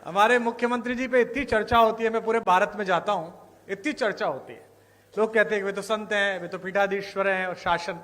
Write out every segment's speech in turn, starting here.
हमारे मुख्यमंत्री जी पे इतनी चर्चा होती है, मैं पूरे भारत में जाता हूं, इतनी चर्चा होती है। लोग कहते हैं कि वे तो संत हैं, वे तो पीठाधीश्वर हैं और शासन,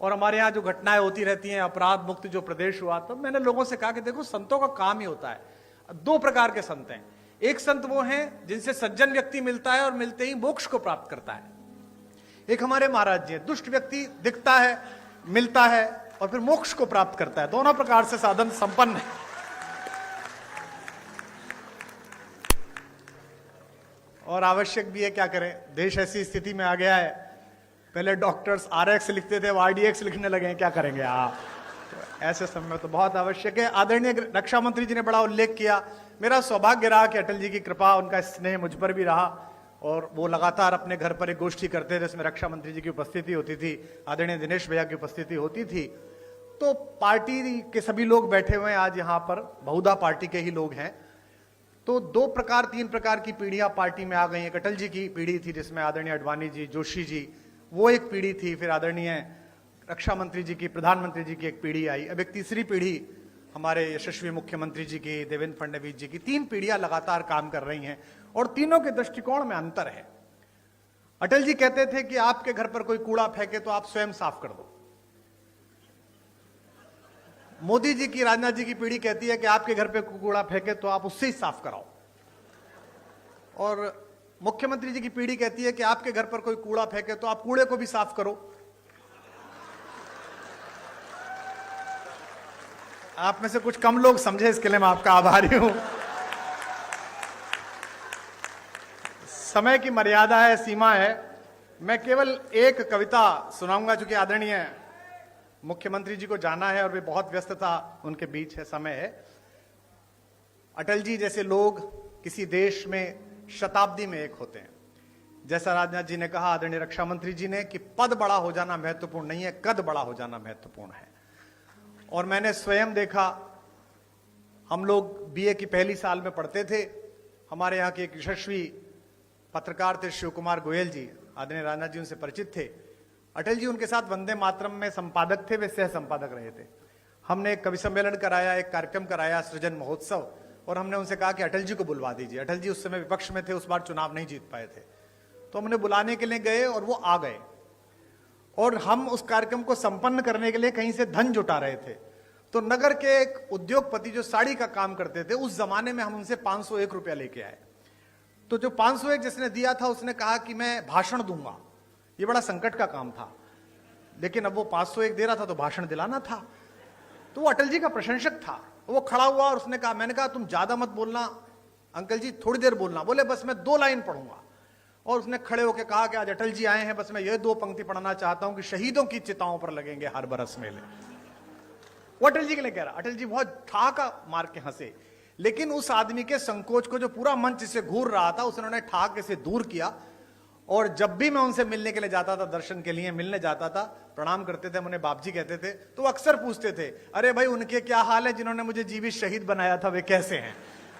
और हमारे यहाँ जो घटनाएं होती रहती हैं, अपराध मुक्त जो प्रदेश हुआ। तो मैंने लोगों से कहा कि देखो, संतों का काम ही होता है। दो प्रकार के संत हैं। एक संत वो हैं जिनसे सज्जन व्यक्ति मिलता है और मिलते ही मोक्ष को प्राप्त करता है। एक हमारे महाराज जी हैं, दुष्ट व्यक्ति दिखता है, मिलता है और फिर मोक्ष को प्राप्त करता है। दोनों प्रकार से साधन संपन्न है। और आवश्यक भी है, क्या करें, देश ऐसी स्थिति में आ गया है। पहले डॉक्टर्स RX लिखते थे, अब RDX लिखने लगे हैं, क्या करेंगे आप। तो ऐसे समय में तो बहुत आवश्यक है। आदरणीय रक्षा मंत्री जी ने बड़ा उल्लेख किया। मेरा सौभाग्य रहा कि अटल जी की कृपा, उनका स्नेह मुझ पर भी रहा और वो लगातार अपने घर पर एक गोष्ठी करते थे, जिसमें रक्षा मंत्री जी की उपस्थिति होती थी, आदरणीय दिनेश भैया की उपस्थिति होती थी। तो पार्टी के सभी लोग बैठे हुए हैं आज यहाँ पर, बहुधा पार्टी के ही लोग हैं। तो दो प्रकार, तीन प्रकार की पीढ़ियां पार्टी में आ गई हैं। एक अटल जी की पीढ़ी थी जिसमें आदरणीय अडवाणी जी, जोशी जी, वो एक पीढ़ी थी। फिर आदरणीय रक्षा मंत्री जी की, प्रधानमंत्री जी की एक पीढ़ी आई। अब एक तीसरी पीढ़ी हमारे यशस्वी मुख्यमंत्री जी की, देवेंद्र फडणवीस जी की। तीन पीढ़ियां लगातार काम कर रही हैं और तीनों के दृष्टिकोण में अंतर है। अटल जी कहते थे कि आपके घर पर कोई कूड़ा फेंके तो आप स्वयं साफ कर दो। मोदी जी की, राजनाथ जी की पीढ़ी कहती है कि आपके घर पे कूड़ा फेंके तो आप उससे ही साफ कराओ। और मुख्यमंत्री जी की पीढ़ी कहती है कि आपके घर पर कोई कूड़ा फेंके तो आप कूड़े को भी साफ करो। आप में से कुछ कम लोग समझे, इसके लिए मैं आपका आभारी हूं। समय की मर्यादा है, सीमा है। मैं केवल एक कविता सुनाऊंगा, चूंकि आदरणीय मुख्यमंत्री जी को जाना है और वे बहुत व्यस्तता उनके बीच है, समय है। अटल जी जैसे लोग किसी देश में शताब्दी में एक होते हैं। जैसा राजनाथ जी ने कहा, आदरणीय रक्षा मंत्री जी ने, कि पद बड़ा हो जाना महत्वपूर्ण नहीं है, कद बड़ा हो जाना महत्वपूर्ण है। और मैंने स्वयं देखा, हम लोग BA की पहली साल में पढ़ते थे। हमारे यहाँ के एक यशस्वी पत्रकार थे शिव कुमार गोयल जी, आदरणीय राजनाथ जी उनसे परिचित थे। अटल जी उनके साथ वंदे मातरम में संपादक थे, वे सह संपादक रहे थे। हमने एक कवि सम्मेलन कराया, एक कार्यक्रम कराया, सृजन महोत्सव, और हमने उनसे कहा कि अटल जी को बुलवा दीजिए। अटल जी उस समय विपक्ष में थे, उस बार चुनाव नहीं जीत पाए थे। तो हमने बुलाने के लिए गए और वो आ गए। और हम उस कार्यक्रम को संपन्न करने के लिए कहीं से धन जुटा रहे थे। तो नगर के एक उद्योगपति जो साड़ी का काम करते थे, उस जमाने में हम उनसे 501 रुपया लेके आए। तो जो 501 जिसने दिया था, उसने कहा कि मैं भाषण दूंगा। ये बड़ा संकट का काम था, लेकिन अब वो 501 दे रहा था तो भाषण दिलाना था। तो वो अटल जी का प्रशंसक था। वो खड़ा हुआ और उसने कहा, मैंने कहा तुम ज्यादा मत बोलना अंकल जी, थोड़ी देर बोलना। बोले बस मैं 2 लाइन पढ़ूंगा। और उसने खड़े होकर कहा कि आज अटल जी आए हैं, बस मैं ये 2 पंक्ति पढ़ना चाहता हूं कि शहीदों की चिताओं पर लगेंगे हर बरस मेले। वो अटल जी के लिए कह रहा। अटल जी बहुत ठहाका मार के हंसे, लेकिन उस आदमी के संकोच को जो पूरा मंच से घूर रहा था, उसने ठहाके से दूर किया। और जब भी मैं उनसे मिलने के लिए जाता था, दर्शन के लिए मिलने जाता था, प्रणाम करते थे, उन्हें बाप जी कहते थे, तो वो अक्सर पूछते थे, अरे भाई उनके क्या हाल है जिन्होंने मुझे जीवित शहीद बनाया था, वे कैसे हैं।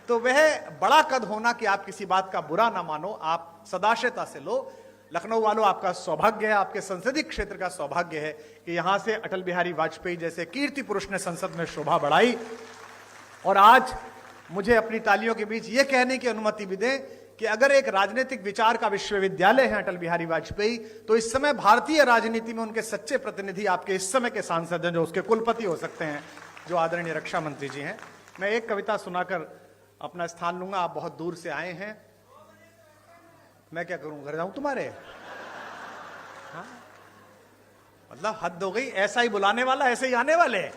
तो वह बड़ा कद होना कि आप किसी बात का बुरा ना मानो, आप सदाशयता से लो। लखनऊ वालों, आपका सौभाग्य है, आपके संसदीय क्षेत्र का सौभाग्य है कि यहां से अटल बिहारी वाजपेयी जैसे कीर्ति पुरुष ने संसद में शोभा बढ़ाई। और आज मुझे अपनी तालियों के बीच यह कहने की अनुमति भी दें कि अगर एक राजनीतिक विचार का विश्वविद्यालय है अटल बिहारी वाजपेयी, तो इस समय भारतीय राजनीति में उनके सच्चे प्रतिनिधि आपके इस समय के सांसद हैं, जो उसके कुलपति हो सकते हैं, जो आदरणीय रक्षा मंत्री जी हैं। मैं एक कविता सुनाकर अपना स्थान लूंगा। आप बहुत दूर से आए हैं, मैं क्या करूं, घर जाऊं तुम्हारे? हाँ? मतलब हद हो गई, ऐसा ही बुलाने वाला ऐसे ही आने वाले।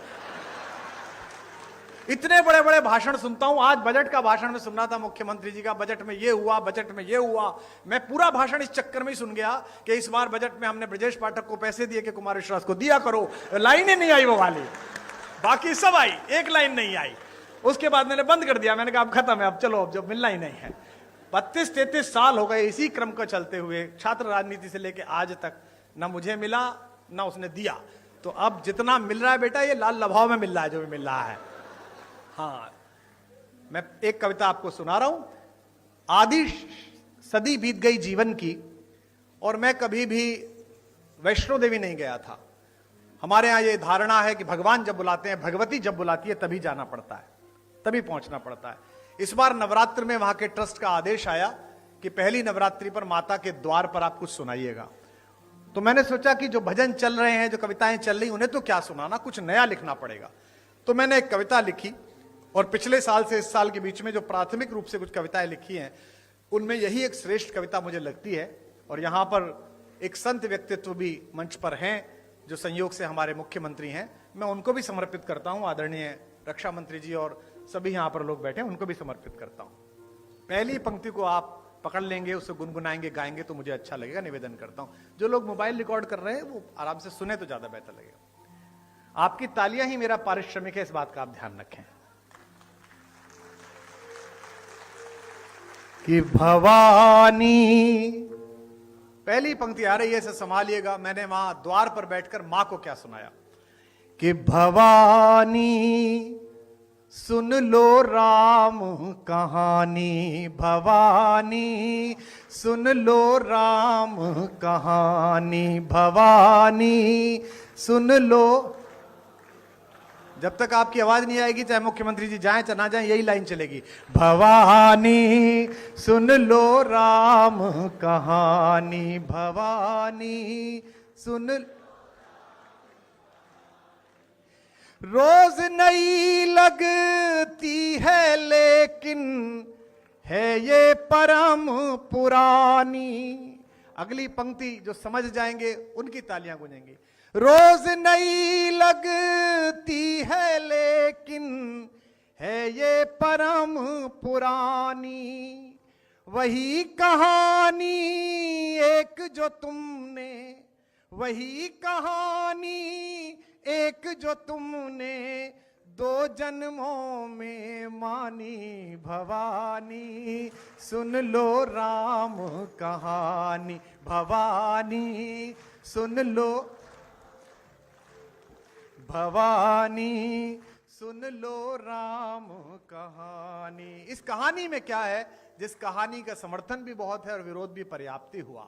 इतने बड़े बड़े भाषण सुनता हूं। आज बजट का भाषण में सुनना था मुख्यमंत्री जी का, बजट में ये हुआ, बजट में ये हुआ। मैं पूरा भाषण इस चक्कर में ही सुन गया कि इस बार बजट में हमने ब्रजेश पाठक को पैसे दिए कि कुमार विश्वास को दिया करो। लाइनें नहीं आई वो वाली, बाकी सब आई, एक लाइन नहीं आई। उसके बाद मैंने बंद कर दिया। मैंने कहा अब खत्म है, अब चलो, अब जब मिलना ही नहीं है। 32-33 साल हो गए इसी क्रम को चलते हुए, छात्र राजनीति से लेकर आज तक ना मुझे मिला ना उसने दिया। तो अब जितना मिल रहा है बेटा, ये लाल लभाव में मिल रहा है जो भी मिल रहा है। हाँ, मैं एक कविता आपको सुना रहा हूं। आधी सदी बीत गई जीवन की और मैं कभी भी वैष्णो देवी नहीं गया था। हमारे यहां ये धारणा है कि भगवान जब बुलाते हैं, भगवती जब बुलाती है, तभी जाना पड़ता है, तभी पहुंचना पड़ता है। इस बार नवरात्र में वहां के ट्रस्ट का आदेश आया कि पहली नवरात्रि पर माता के द्वार पर आप कुछ सुनाइएगा। तो मैंने सोचा कि जो भजन चल रहे हैं, जो कविताएं चल रही, उन्हें तो क्या सुनाना, कुछ नया लिखना पड़ेगा। तो मैंने एक कविता लिखी और पिछले साल से इस साल के बीच में जो प्राथमिक रूप से कुछ कविताएं लिखी हैं, उनमें यही एक श्रेष्ठ कविता मुझे लगती है। और यहां पर एक संत व्यक्तित्व भी मंच पर हैं जो संयोग से हमारे मुख्यमंत्री हैं, मैं उनको भी समर्पित करता हूं। आदरणीय रक्षा मंत्री जी और सभी यहां पर लोग बैठे हैं, उनको भी समर्पित करता हूं। पहली पंक्ति को आप पकड़ लेंगे, उसे गुनगुनाएंगे, गाएंगे तो मुझे अच्छा लगेगा। निवेदन करता हूं जो लोग मोबाइल रिकॉर्ड कर रहे हैं वो आराम से सुने तो ज्यादा बेहतर लगेगा। आपकी तालियां ही मेरा पारिश्रमिक है, इस बात का आप ध्यान रखें। कि भवानी, पहली पंक्ति आ रही है, इसे संभालिएगा। मैंने वहां द्वार पर बैठकर मां को क्या सुनाया कि भवानी सुन लो राम कहानी, भवानी सुन लो राम कहानी, भवानी सुन लो। जब तक आपकी आवाज नहीं आएगी, चाहे मुख्यमंत्री जी जाएं चाहे ना जाएं, यही लाइन चलेगी। भवानी सुन लो राम कहानी, भवानी सुन। रोज नई लगती है लेकिन है ये परम पुरानी। अगली पंक्ति जो समझ जाएंगे उनकी तालियां गूंजेंगी। रोज नई लगती है लेकिन है ये परम पुरानी। वही कहानी एक जो तुमने, वही कहानी एक जो तुमने दो जन्मों में मानी। भवानी सुन लो राम कहानी, भवानी सुन लो, भवानी सुन लो राम कहानी। इस कहानी में क्या है, जिस कहानी का समर्थन भी बहुत है और विरोध भी पर्याप्त ही हुआ,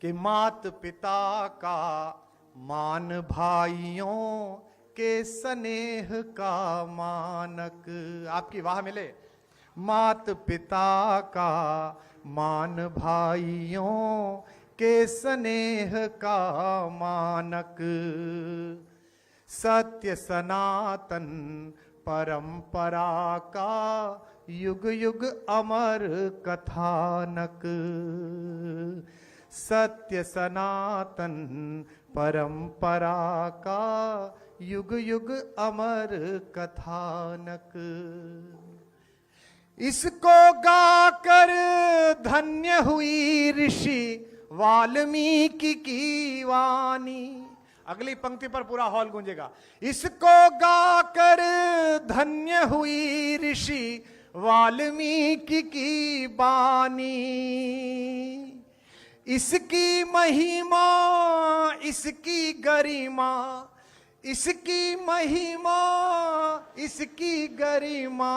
कि मात पिता का मान भाइयों के स्नेह का मानक। आपकी वाह मिले। मात पिता का मान भाइयों के स्नेह का मानक। सत्य सनातन परंपरा का युग युग अमर कथानक। सत्य सनातन परंपरा का युग युग अमर कथानक। इसको गाकर धन्य हुई ऋषि वाल्मीकि की वाणी। अगली पंक्ति पर पूरा हॉल गूंजेगा। इसको गाकर धन्य हुई ऋषि वाल्मीकि की वाणी। इसकी महिमा, इसकी गरिमा, इसकी महिमा, इसकी गरिमा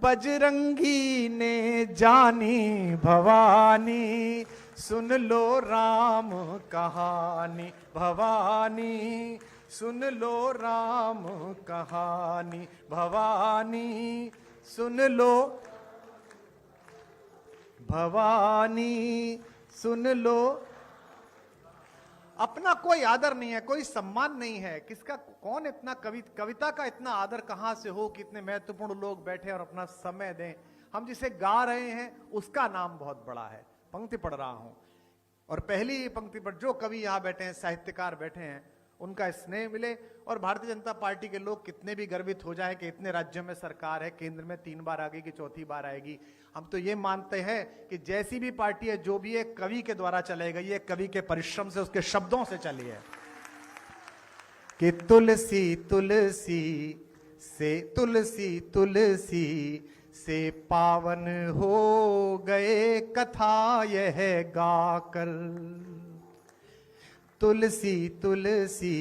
बजरंगी ने जानी। भवानी सुन लो राम कहानी, भवानी सुन लो राम कहानी, भवानी सुन लो, भवानी सुन लो। अपना कोई आदर नहीं है, कोई सम्मान नहीं है। किसका, कौन इतना कविता का इतना आदर कहां से हो कि इतने महत्वपूर्ण लोग बैठे और अपना समय दें। हम जिसे गा रहे हैं उसका नाम बहुत बड़ा है। पंक्ति पढ़ रहा हूं और पहली पंक्ति पर जो कवि यहां बैठे हैं, साहित्यकार बैठे हैं, उनका स्नेह मिले। और भारतीय जनता पार्टी के लोग कितने भी गर्वित हो जाए कि इतने राज्यों में सरकार है, केंद्र में 3 बार आ गई कि चौथी बार आएगी, हम तो ये मानते हैं कि जैसी भी पार्टी है, जो भी एक कवि के द्वारा चलाई गई है, कवि के परिश्रम से, उसके शब्दों से चली है। कि तुलसी तुलसी से, तुलसी तुलसी से पावन हो गए कथा यह गाकर। तुलसी तुलसी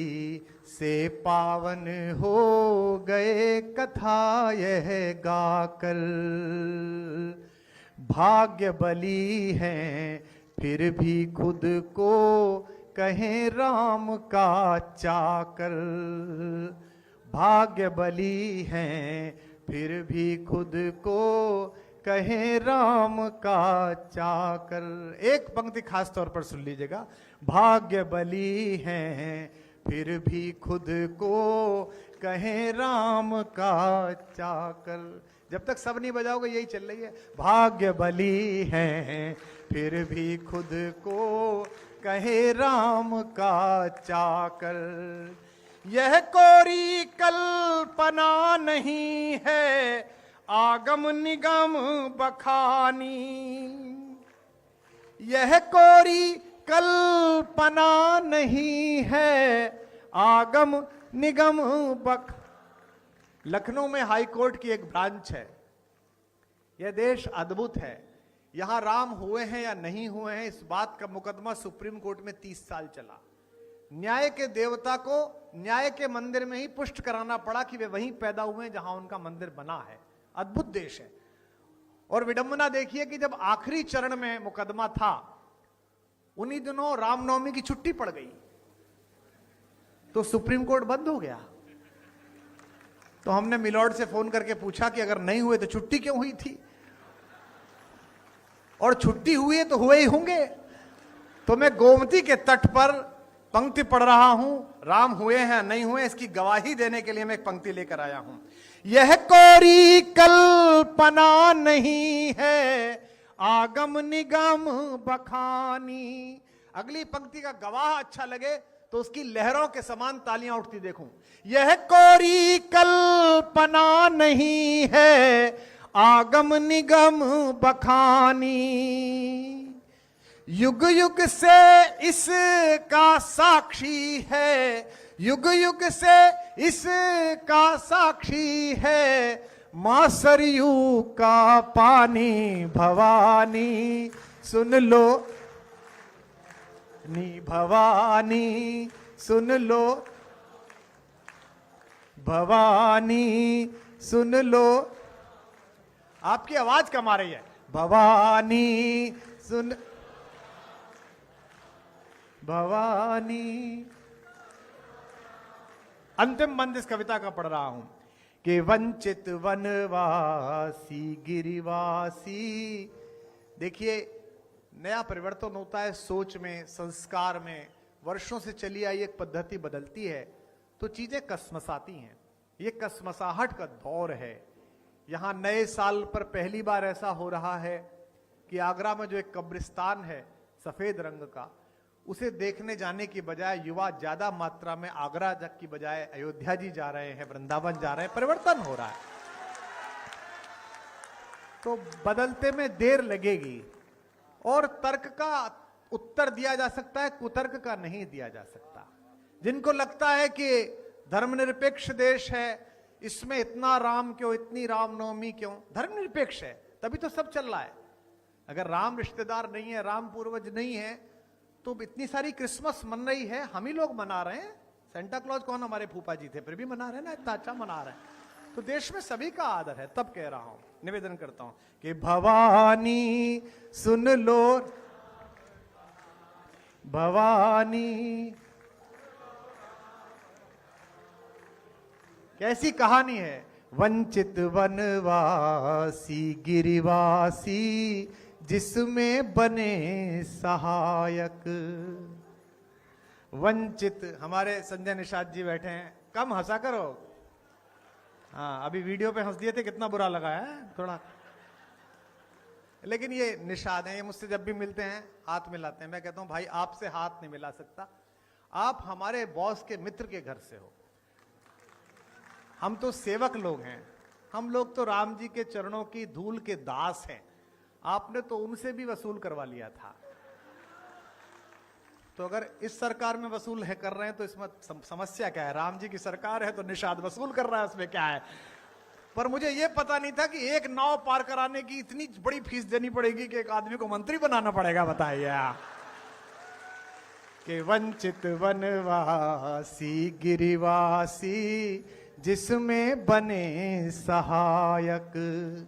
से पावन हो गए कथा यह गाकर। भाग्य बली हैं फिर भी खुद को कहें राम का चाकर। भाग्य बली हैं फिर भी खुद को कहे राम का चाकर। एक पंक्ति खास तौर पर सुन लीजिएगा, भाग्य बली हैं फिर भी खुद को कहे राम का चाकर। जब तक सब नहीं बजाओगे यही चल रही है, भाग्य बली हैं फिर भी खुद को कहे राम का चाकर। यह कोरी कल्पना नहीं है आगम निगम बखानी। यह कोरी कल्पना नहीं है आगम निगम बख। लखनऊ में हाई कोर्ट की एक ब्रांच है। यह देश अद्भुत है, यहां राम हुए हैं या नहीं हुए हैं इस बात का मुकदमा सुप्रीम कोर्ट में 30 साल चला। न्याय के देवता को न्याय के मंदिर में ही पुष्ट कराना पड़ा कि वे वहीं पैदा हुए जहां उनका मंदिर बना है। अद्भुत देश है। और विडंबना देखिए कि जब आखिरी चरण में मुकदमा था, उन्हीं दिनों रामनवमी की छुट्टी पड़ गई, तो सुप्रीम कोर्ट बंद हो गया। तो हमने मिलॉर्ड से फोन करके पूछा कि अगर नहीं हुए तो छुट्टी क्यों हुई थी, और छुट्टी हुई है तो हुए ही होंगे। तो मैं गोमती के तट पर पंक्ति पढ़ रहा हूं, राम हुए हैं नहीं हुए इसकी गवाही देने के लिए मैं एक पंक्ति लेकर आया हूं। यह कोरी कल्पना नहीं है आगम निगम बखानी। अगली पंक्ति का गवाह अच्छा लगे तो उसकी लहरों के समान तालियां उठती देखूं। यह कोरी कल्पना नहीं है आगम निगम बखानी। युग युग से इसका साक्षी है, युग युग से इसका साक्षी है मां सरयू का पानी भवानी। सुन लो नी भवानी, सुन लो भवानी, सुन लो। आपकी आवाज कम आ रही है। भवानी सुन, भवानी। अंतिम बंद इस कविता का पढ़ रहा हूं कि वंचित वनवासी गिरिवासी। देखिए, नया परिवर्तन होता है सोच में, संस्कार में। वर्षों से चली आई एक पद्धति बदलती है तो चीजें कसमसाती हैं। ये कसमसाहट का दौर है। यहां नए साल पर पहली बार ऐसा हो रहा है कि आगरा में जो एक कब्रिस्तान है सफेद रंग का, उसे देखने जाने की बजाय युवा ज्यादा मात्रा में आगरा की बजाय अयोध्या जी जा रहे हैं, वृंदावन जा रहे हैं। परिवर्तन हो रहा है। तो बदलते में देर लगेगी और तर्क का उत्तर दिया जा सकता है, कुतर्क का नहीं दिया जा सकता। जिनको लगता है कि धर्मनिरपेक्ष देश है, इसमें इतना राम क्यों, इतनी रामनवमी क्यों, धर्मनिरपेक्ष है तभी तो सब चल रहा है। अगर राम रिश्तेदार नहीं है, राम पूर्वज नहीं है, तो इतनी सारी क्रिसमस मन रही है, हम ही लोग मना रहे हैं। सेंटा क्लॉज कौन हमारे फूफा जी थे, फिर भी मना रहे हैं ना, इतना अच्छा मना रहे हैं। तो देश में सभी का आदर है। तब कह रहा हूं, निवेदन करता हूं कि भवानी सुन लो, भवानी। कैसी कहानी है। वंचित वनवासी गिरिवासी जिसमें बने सहायक। वंचित, हमारे संजय निषाद जी बैठे हैं, कम हंसा करो। हाँ, अभी वीडियो पे हंस दिए थे, कितना बुरा लगा है थोड़ा। लेकिन ये निषाद हैं, ये मुझसे जब भी मिलते हैं हाथ मिलाते हैं। मैं कहता हूं भाई आपसे हाथ नहीं मिला सकता, आप हमारे बॉस के मित्र के घर से हो। हम तो सेवक लोग हैं, हम लोग तो राम जी के चरणों की धूल के दास हैं। आपने तो उनसे भी वसूल करवा लिया था। तो अगर इस सरकार में वसूल है कर रहे हैं तो इसमें समस्या क्या है। राम जी की सरकार है तो निषाद वसूल कर रहा है, उसमें क्या है। पर मुझे यह पता नहीं था कि एक नाव पार कराने की इतनी बड़ी फीस देनी पड़ेगी कि एक आदमी को मंत्री बनाना पड़ेगा। बताइए कि वंचित वनवासी गिरिवासी जिसमें बने सहायक।